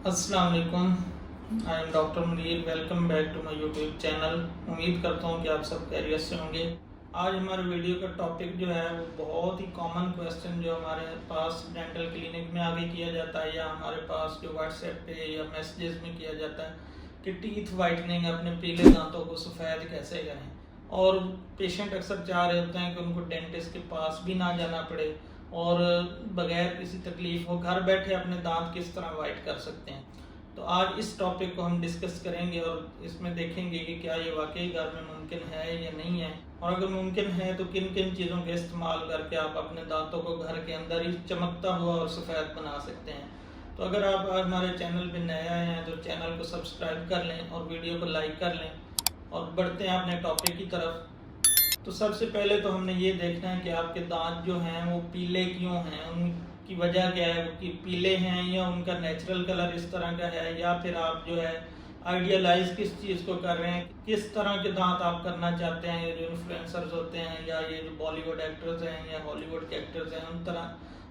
अस्सलाम वालेकुम। I am doctor Munir. Welcome back to my YouTube channel. उम्मीद करता हूँ कि आप सब खैरियत से होंगे। आज हमारे वीडियो का टॉपिक जो है वो बहुत ही कॉमन क्वेश्चन जो हमारे पास डेंटल क्लिनिक में आगे किया जाता है या हमारे पास जो व्हाट्सएप पे या मैसेजेस में किया जाता है कि टीथ वाइटनिंग, अपने पीले दांतों को सफ़ेद कैसे करें। और पेशेंट अक्सर चाह रहे होते हैं कि उनको डेंटिस्ट के पास भी ना जाना पड़े और बगैर किसी तकलीफ हो घर बैठे अपने दांत किस तरह वाइट कर सकते हैं। तो आज इस टॉपिक को हम डिस्कस करेंगे और इसमें देखेंगे कि क्या ये वाकई घर में मुमकिन है या नहीं है, और अगर मुमकिन है तो किन किन चीज़ों के इस्तेमाल करके आप अपने दांतों को घर के अंदर ही चमकता हुआ और सफ़ेद बना सकते हैं। तो अगर आप हमारे चैनल पर नए आए हैं तो चैनल को सब्सक्राइब कर लें और वीडियो को लाइक कर लें और बढ़ते हैं अपने टॉपिक की तरफ। तो सबसे पहले तो हमने ये देखना है कि आपके दांत जो हैं वो पीले क्यों हैं, उनकी वजह क्या है, कि पीले हैं या उनका नेचुरल कलर इस तरह का है, या फिर आप जो है आइडियलाइज किस चीज़ को कर रहे हैं, किस तरह के दांत आप करना चाहते हैं। ये जो इन्फ्लुएंसर्स होते हैं या ये जो बॉलीवुड एक्टर्स हैं या हॉलीवुड के एक्टर्स हैं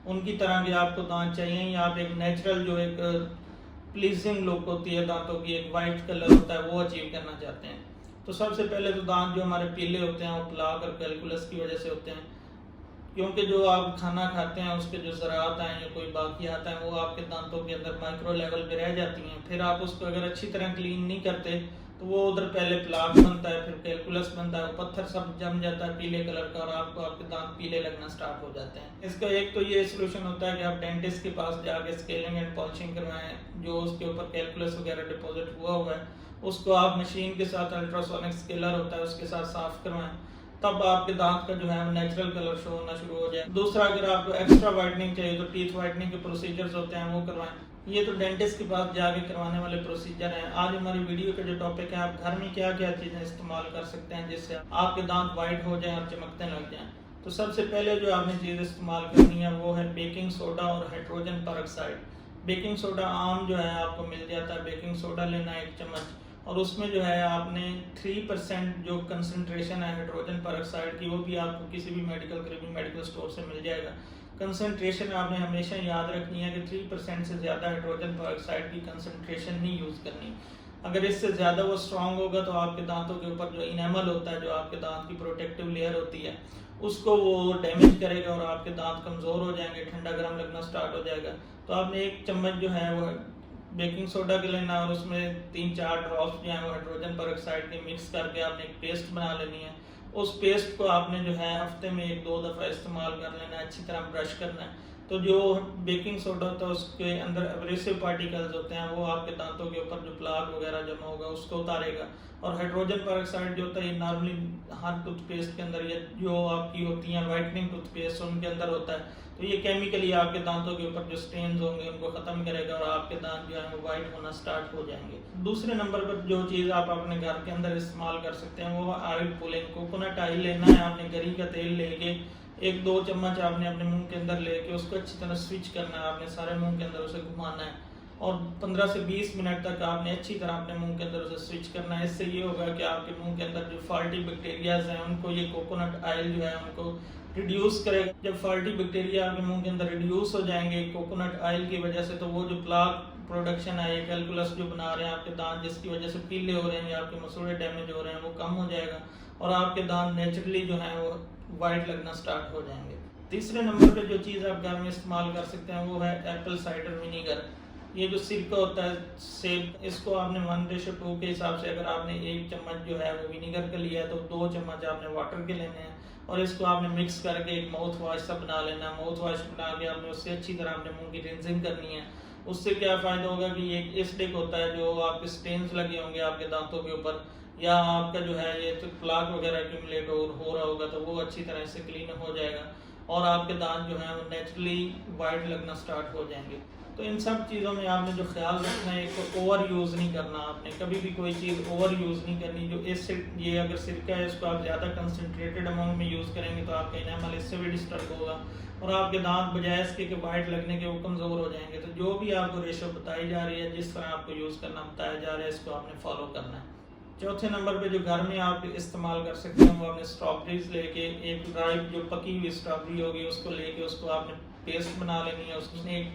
उनकी तरह के आपको दांत चाहिए, या आप एक नेचुरल जो एक प्लीजिंग लुक होती है दांतों की, एक वाइट कलर होता है, वो अचीव करना चाहते हैं। तो सबसे पहले तो दांत जो हमारे पीले होते हैं वो प्लाक और कैलकुलस की वजह से होते हैं, क्योंकि जो आप खाना खाते हैं उसके जो ज़रात हैं या कोई बाकियात हैं वो आपके दांतों के अंदर माइक्रो लेवल पे रह जाती हैं। फिर आप उसको अगर अच्छी तरह क्लीन नहीं करते तो वो उधर पहले प्लाक बनता है, फिर कैलकुलस बनता है, पत्थर सब जम जाता है पीले कलर का और आपको आपके दांत पीले लगना स्टार्ट हो जाते हैं। इसका एक तो ये सोल्यूशन होता है कि आप डेंटिस्ट के पास जाके स्केलिंग एंड पॉलिशिंग करवाएं। जो उसके ऊपर कैलकुलस वगैरह डिपॉजिट हुआ है उसको आप मशीन के साथ, अल्ट्रासोनिक स्केलर होता है उसके साथ साफ करवाएं, तब आपके दांत का जो है नेचुरल कलर शो होना शुरू हो जाए। दूसरा, अगर आपको एक्स्ट्रा वाइटनिंग चाहिए तो टीथ वाइटनिंग के प्रोसीजर्स होते हैं वो करवाएं। ये तो डेंटिस्ट के पास जाके करवाने वाले प्रोसीजर हैं। आज हमारी वीडियो का जो टॉपिक है, आप घर में क्या क्या चीज़ें इस्तेमाल कर सकते हैं जिससे आपके दांत वाइट हो जाएं और चमकने लग जाएं। तो सबसे पहले जो आपने चीज़ इस्तेमाल करनी है वो है बेकिंग सोडा और हाइड्रोजन परऑक्साइड। बेकिंग सोडा आम जो है आपको मिल जाता है, बेकिंग सोडा लेना 1 चम्मच, और उसमें जो है आपने 3% जो कंसंट्रेशन है हाइड्रोजन परऑक्साइड की, वो भी आपको किसी भी करीबी मेडिकल स्टोर से मिल जाएगा। कंसंट्रेशन आपने हमेशा याद रखनी है कि 3% से ज़्यादा हाइड्रोजन परऑक्साइड की कंसंट्रेशन नहीं यूज़ करनी। अगर इससे ज़्यादा वो स्ट्रांग होगा तो आपके दांतों के ऊपर जो इनेमल होता है, जो आपके दांत की प्रोटेक्टिव लेयर होती है, उसको वो डैमेज करेगा और आपके दांत कमज़ोर हो जाएंगे, ठंडा गर्म लगना स्टार्ट हो जाएगा। तो आपने 1 चम्मच जो है वो बेकिंग सोडा के लेना और उसमें 3-4 ड्रॉप्स जो है वो हाइड्रोजन परऑक्साइड के मिक्स करके आपने एक पेस्ट बना लेनी है। उस पेस्ट को आपने जो है हफ्ते में 1-2 दफ़ा इस्तेमाल कर लेना है, अच्छी तरह ब्रश करना है। तो जो बेकिंग सोडा होता है उसके अंदर एब्रेसिव पार्टिकल्स होते हैं, वो आपके दांतों के ऊपर जो प्लाक वगैरह जमा होगा उसको उतारेगा। और हाइड्रोजन परऑक्साइड जो होता है ये नॉर्मली हर टूथपेस्ट के अंदर, या जो आपकी होती हैं वाइटनिंग टूथपेस्ट उनके अंदर होता है, तो ये केमिकली आपके दांतों के ऊपर जो स्टेन्स होंगे उनको ख़त्म करेगा और आपके दांत जो है वो वाइट होना स्टार्ट हो जाएंगे। दूसरे नंबर पर जो चीज़ आप अपने घर के अंदर इस्तेमाल कर सकते हैं वो ऑयल पुलिंग। कोकोनट ऑयल लेना है आपने, गरी का तेल लेके 1-2 चम्मच आपने अपने मुंह के अंदर लेके उसको अच्छी तरह स्विच करना है, आपने सारे मुंह के अंदर उसे घुमाना है और 15 से 20 मिनट तक आपने अच्छी तरह अपने मुंह के अंदर उसे स्विच करना है। इससे ये होगा कि आपके मुंह के अंदर जो फॉल्टी बैक्टीरियाज हैं उनको ये कोकोनट ऑयल जो है उनको रिड्यूस करेगा। जब फॉल्टी बैक्टीरिया आपके मुंह के अंदर रिड्यूस हो जाएंगे कोकोनट ऑयल की वजह से, तो वो जो प्लाक प्रोडक्शन है, ये कैलकुलस जो बना रहे हैं आपके दांत, जिसकी वजह से पीले हो रहे हैं या आपके मसूड़े डैमेज हो रहे हैं, वो कम हो जाएगा और आपके दांत नेचुरली जो है वो वाइट लगना स्टार्ट हो जाएंगे। तीसरे नंबर पे जो चीज़ आप घर में इस्तेमाल कर सकते हैं वो है एप्पल साइडर विनीगर। ये जो सिरका होता है सेब, इसको आपने 1:2 के हिसाब से, अगर आपने 1 चम्मच जो है वो विनीगर का लिया है तो 2 चम्मच आपने वाटर के लेने हैं और इसको आपने मिक्स करके एक माउथ वॉश सा बना लेना। माउथ वॉश बना के आपने उससे अच्छी तरह अपने मुंह की रिंजिंग करनी है। उससे क्या फ़ायदा होगा कि ये एसिडिक होता है, जो आपके स्टेन्स लगे होंगे आपके दांतों के ऊपर या आपका जो है ये तो प्लाक वगैरह एक्यूमुलेट हो रहा होगा, तो वो अच्छी तरह से क्लीन हो जाएगा और आपके दांत जो हैं वो नेचुरली वाइट लगना स्टार्ट हो जाएंगे। तो इन सब चीज़ों में आपने जो ख्याल रखना है, एक तो ओवर यूज़ नहीं करना, आपने कभी भी कोई चीज़ ओवर यूज़ नहीं करनी। जो ये अगर सिरका है इसको आप ज़्यादा कंसनट्रेटेड अमाउंट में यूज़ करेंगे तो आपका इनेमल इससे भी डिस्टर्ब होगा और आपके दांत बजाय इसके कि वाइट लगने के वो कमज़ोर हो जाएंगे। तो जो भी आपको रेशो बताई जा रही है, जिस तरह आपको यूज़ करना बताया जा रहा है, इसको आपने फॉलो करना है। चौथे नंबर पे जो घर में आप इस्तेमाल कर सकते हैं वो आपने स्ट्रॉबेरीज लेके, एक राइप जो पकी हुई स्ट्रॉबेरी होगी उसको लेके उसको आपने पेस्ट बना लेनी है।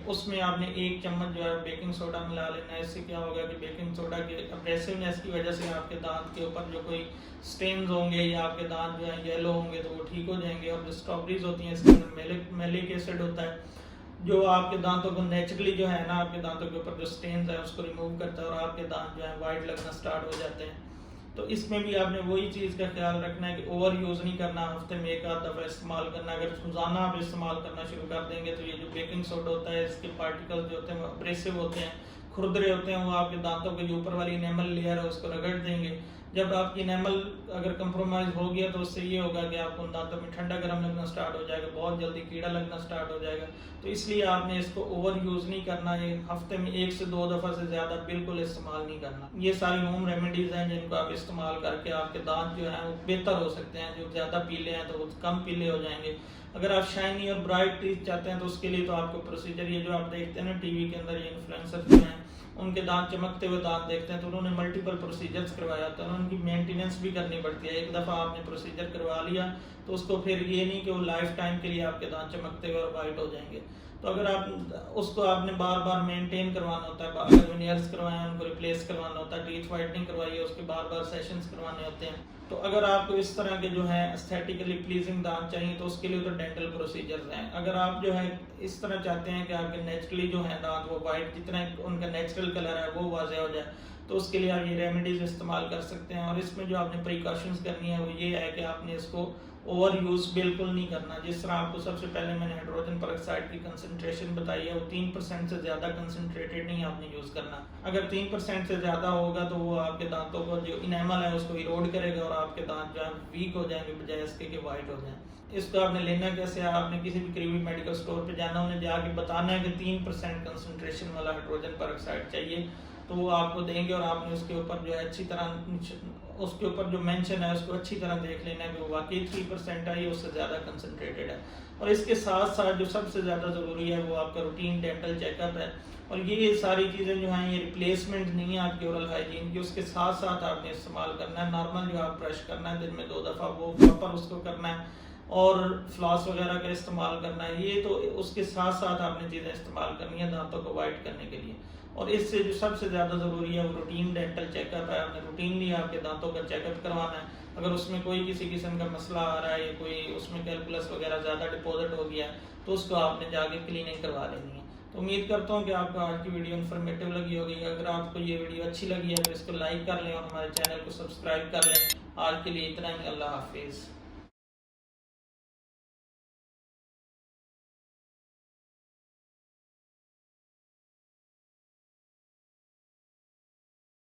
उसमें आपने 1 चम्मच जो है बेकिंग सोडा मिला लेना है। इससे क्या होगा कि बेकिंग सोडा के अब्रेसिवनेस की वजह से आपके दांत के ऊपर जो कोई स्टेन्स होंगे या आपके दांत जो है येलो होंगे तो वो ठीक हो जाएंगे। और जो स्ट्रॉबेरीज होती हैं इसके अंदर मैलिक एसिड होता है जो आपके दांतों को नेचुरली जो है ना आपके दांतों के ऊपर जो स्टेन्स है उसको रिमूव करता है और आपके दांत जो है वाइट लगना स्टार्ट हो जाते हैं। तो इसमें भी आपने वही चीज़ का ख्याल रखना है कि ओवर यूज़ नहीं करना, हफ्ते में 1 आध दफ़ा इस्तेमाल करना। अगर रोज़ाना आप इस्तेमाल करना शुरू कर देंगे तो ये जो बेकिंग सोडा होता है इसके पार्टिकल्स जो होते हैं वो अब्रेसिव होते हैं, खुरदरे होते हैं, वो आपके दांतों के जो ऊपर वाली इनेमल लेयर है उसको रगड़ देंगे। जब आपकी इनेमल अगर कंप्रोमाइज़ हो गया तो उससे ये होगा कि आपको उन दांतों में ठंडा गर्म लगना स्टार्ट हो जाएगा, बहुत जल्दी कीड़ा लगना स्टार्ट हो जाएगा। तो इसलिए आपने इसको ओवर यूज़ नहीं करना, ये हफ्ते में 1 से 2 दफ़ा से ज़्यादा बिल्कुल इस्तेमाल नहीं करना। ये सारी होम रेमेडीज़ हैं जिनको आप इस्तेमाल करके आपके दांत जो हैं वो बेहतर हो सकते हैं। जो ज़्यादा पीले हैं तो वो कम पीले हो जाएंगे। अगर आप शाइनी और ब्राइट टीथ चाहते हैं तो उसके लिए तो आपको प्रोसीजर, ये जो आप देखते हैं ना टीवी के अंदर, ये इन्फ्लुएंसर जो हैं उनके दांत चमकते हुए दांत देखते हैं तो उन्होंने मल्टीपल प्रोसीजर्स करवाया होता है, उनकी मेंटेनेंस भी करनी पड़ती है। एक दफ़ा आपने प्रोसीजर करवा लिया तो उसको फिर ये नहीं कि वो लाइफ टाइम के लिए आपके दांत चमकते हुए और वाइट हो जाएंगे। तो अगर आप उसको आपने बार बार मेंटेन करवाना होता है, अगर वेनियर्स करवाए हैं उनको रिप्लेस करवाना होता है, टीथ वाइटनिंग करवाई है उसके बार बार सेशंस करवाने होते हैं। तो अगर आपको इस तरह के जो है एस्थेटिकली प्लीजिंग दांत चाहिए तो उसके लिए तो डेंटल प्रोसीजर्स हैं। अगर आप जो है इस तरह चाहते हैं कि आपके नेचुरली जो है दांत वो वाइट, जितना उनका नेचुरल कलर है वो वाज़ेह हो जाए, तो उसके लिए आप ये रेमेडीज इस्तेमाल कर सकते हैं। और इसमें जो आपने प्रिकॉशंस करनी है वो ये है कि आपने इसको ओवर यूज़ बिल्कुल नहीं करना। जिस तरह आपको सबसे पहले मैंने हाइड्रोजन पेरोक्साइड की कंसंट्रेशन बताई है वो 3% से ज़्यादा कंसंट्रेटेड नहीं आपने यूज़ करना। अगर 3% से ज़्यादा होगा तो वो आपके दांतों को जो इनेमल है उसको इरोड करेगा और आपके दांत जो है वीक हो जाएंगे बजाय इसके कि वाइट हो जाए। इसको आपने लेना कैसे है, आपने किसी भी करीबी मेडिकल स्टोर पे जाना, उन्हें जाके बताना है कि 3% कंसंट्रेशन वाला हाइड्रोजन पेरोक्साइड चाहिए, तो वो आपको देंगे और आपने उसके ऊपर जो है अच्छी तरह उसके ऊपर जो मेंशन है उसको अच्छी तरह देख लेना है कि वो वाकई 3% है या उससे ज़्यादा कंसनट्रेटेड है। और इसके साथ साथ जो सबसे ज़्यादा ज़रूरी है वो आपका रूटीन डेंटल चेकअप है। और ये सारी चीज़ें जो हैं ये रिप्लेसमेंट नहीं है आपकी ओरल हाइजीन की, उसके साथ साथ आपने इस्तेमाल करना है। नॉर्मल जो आप ब्रश करना है दिन में 2 दफ़ा वो प्रॉपर उसको करना है और फ्लॉस वगैरह का इस्तेमाल करना है। ये तो उसके साथ साथ आपने चीज़ें इस्तेमाल करनी है दांतों को वाइट करने के लिए। और इससे जो सबसे ज़्यादा ज़रूरी है वो रूटीन डेंटल चेकअप है। आपने रूटीनली आपके दांतों का चेकअप करवाना है। अगर उसमें कोई किसी किस्म का मसला आ रहा है या कोई उसमें कैलकुलस वगैरह ज़्यादा डिपॉजिट हो गया है तो उसको आपने जाके क्लीनिंग करवा लेनी है। तो उम्मीद करता हूँ कि आपको आज की वीडियो इन्फॉर्मेटिव लगी होगी। अगर आपको ये वीडियो अच्छी लगी है तो इसको लाइक कर लें और हमारे चैनल को सब्सक्राइब कर लें। आज के लिए इतना ही, अल्लाह हाफिज़।